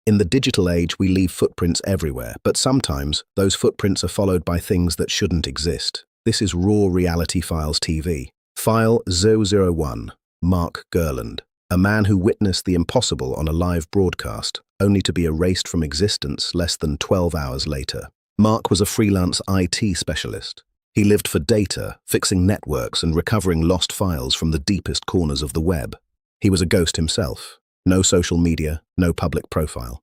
In the digital age, we leave footprints everywhere, but sometimes those footprints are followed by things that shouldn't exist. This is Raw Reality Files TV. File 001, Mark Girland, a man who witnessed the impossible on a live broadcast, only to be erased from existence less than 12 hours later. Mark was a freelance IT specialist. He lived for data, fixing networks and recovering lost files from the deepest corners of the web. He was a ghost himself. No social media, no public profile.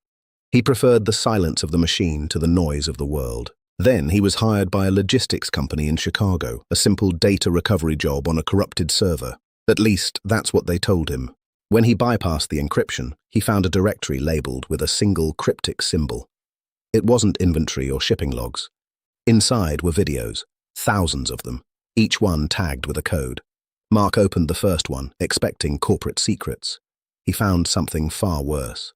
He preferred the silence of the machine to the noise of the world. Then he was hired by a logistics company in Chicago, a simple data recovery job on a corrupted server. At least, that's what they told him. When he bypassed the encryption, he found a directory labeled with a single cryptic symbol. It wasn't inventory or shipping logs. Inside were videos, thousands of them, each one tagged with a code. Mark opened the first one, expecting corporate secrets. He found something far worse.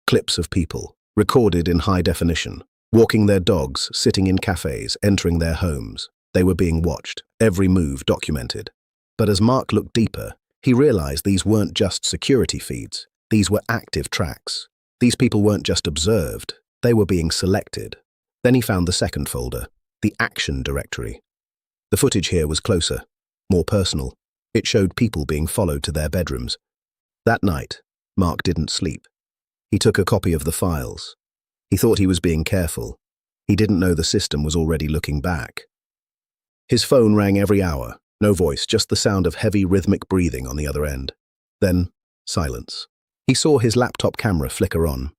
Clips of people, recorded in high definition, walking their dogs, sitting in cafes, entering their homes. They were being watched, every move documented. But as Mark looked deeper, he realized these weren't just security feeds. These were active tracks. These people weren't just observed, they were being selected. Then he found the second folder, the action directory. The footage here was closer, more personal. It showed people being followed to their bedrooms. That night, Mark didn't sleep. He took a copy of the files. He thought he was being careful. He didn't know the system was already looking back. His phone rang every hour, no voice, just the sound of heavy rhythmic breathing on the other end. Then, silence. He saw his laptop camera flicker on.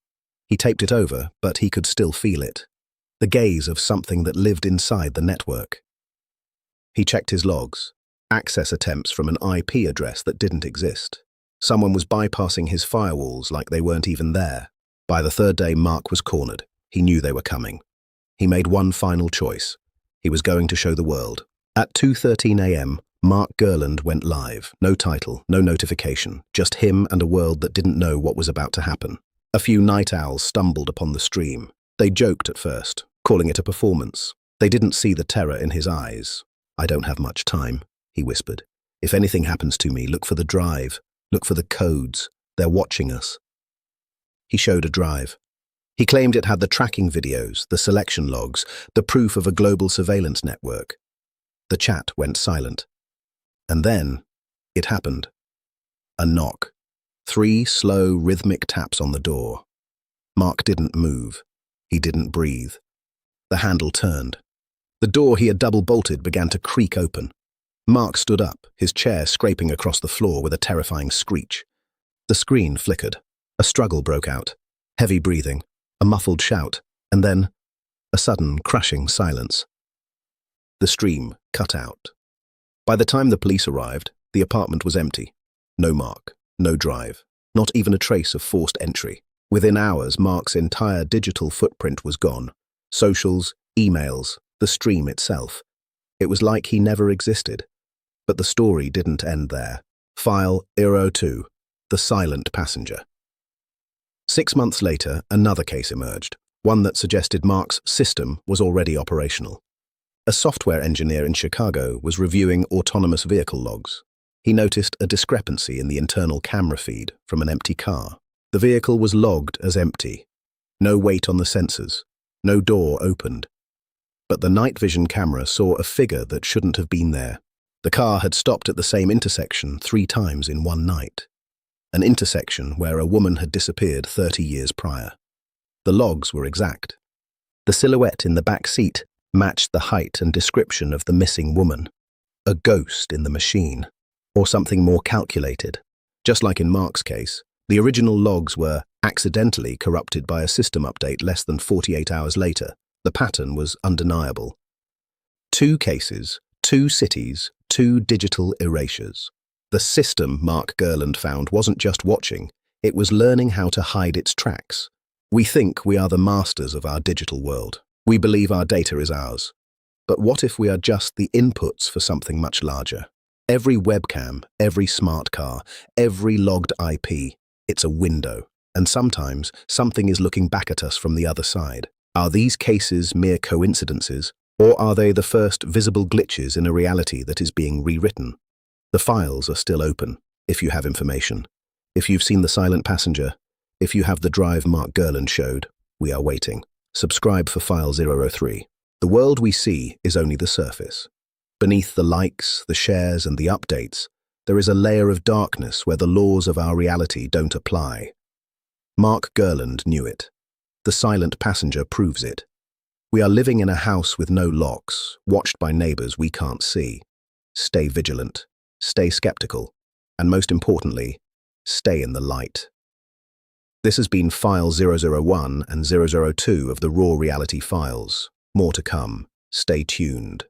He taped it over, but he could still feel it. The gaze of something that lived inside the network. He checked his logs, access attempts from an IP address that didn't exist. Someone was bypassing his firewalls like they weren't even there. By the third day, Mark was cornered. He knew they were coming. He made one final choice. He was going to show the world. At 2:13 a.m., Mark Girland went live. No title, no notification, just him and a world that didn't know what was about to happen. A few night owls stumbled upon the stream. They joked at first, calling it a performance. They didn't see the terror in his eyes. "I don't have much time," he whispered. "If anything happens to me, look for the drive. Look for the codes. They're watching us." He showed a drive. He claimed it had the tracking videos, the selection logs, the proof of a global surveillance network. The chat went silent. And then, it happened. A knock. 3 slow, rhythmic taps on the door. Mark didn't move. He didn't breathe. The handle turned. The door he had double-bolted began to creak open. Mark stood up, his chair scraping across the floor with a terrifying screech. The screen flickered. A struggle broke out. Heavy breathing, a muffled shout, and then a sudden, crushing silence. The stream cut out. By the time the police arrived, the apartment was empty. No Mark, no drive, not even a trace of forced entry. Within hours, Mark's entire digital footprint was gone. Socials, emails, the stream itself. It was like he never existed. But the story didn't end there. File 02, The Silent Passenger. 6 months later, another case emerged, one that suggested Mark's system was already operational. A software engineer in Chicago was reviewing autonomous vehicle logs. He noticed a discrepancy in the internal camera feed from an empty car. The vehicle was logged as empty. No weight on the sensors. No door opened. But the night vision camera saw a figure that shouldn't have been there. The car had stopped at the same intersection 3 times in one night. An intersection where a woman had disappeared 30 years prior. The logs were exact. The silhouette in the back seat matched the height and description of the missing woman. A ghost in the machine, or something more calculated. Just like in Mark's case, the original logs were accidentally corrupted by a system update less than 48 hours later. The pattern was undeniable. 2 cases, 2 cities, 2 digital erasures. The system Mark Girland found wasn't just watching, it was learning how to hide its tracks. We think we are the masters of our digital world. We believe our data is ours. But what if we are just the inputs for something much larger? Every webcam, every smart car, every logged IP, it's a window. And sometimes something is looking back at us from the other side. Are these cases mere coincidences, or are they the first visible glitches in a reality that is being rewritten? The files are still open, if you have information. If you've seen The Silent Passenger, If you have the drive Mark Girland showed, we are waiting. Subscribe for File 003. The world we see is only the surface. Beneath the likes, the shares, and the updates, there is a layer of darkness where the laws of our reality don't apply. Mark Girland knew it. The silent passenger proves it. We are living in a house with no locks, watched by neighbors we can't see. Stay vigilant, stay skeptical, and most importantly, stay in the light. This has been File 001 and 002 of the Raw Reality Files. More to come. Stay tuned.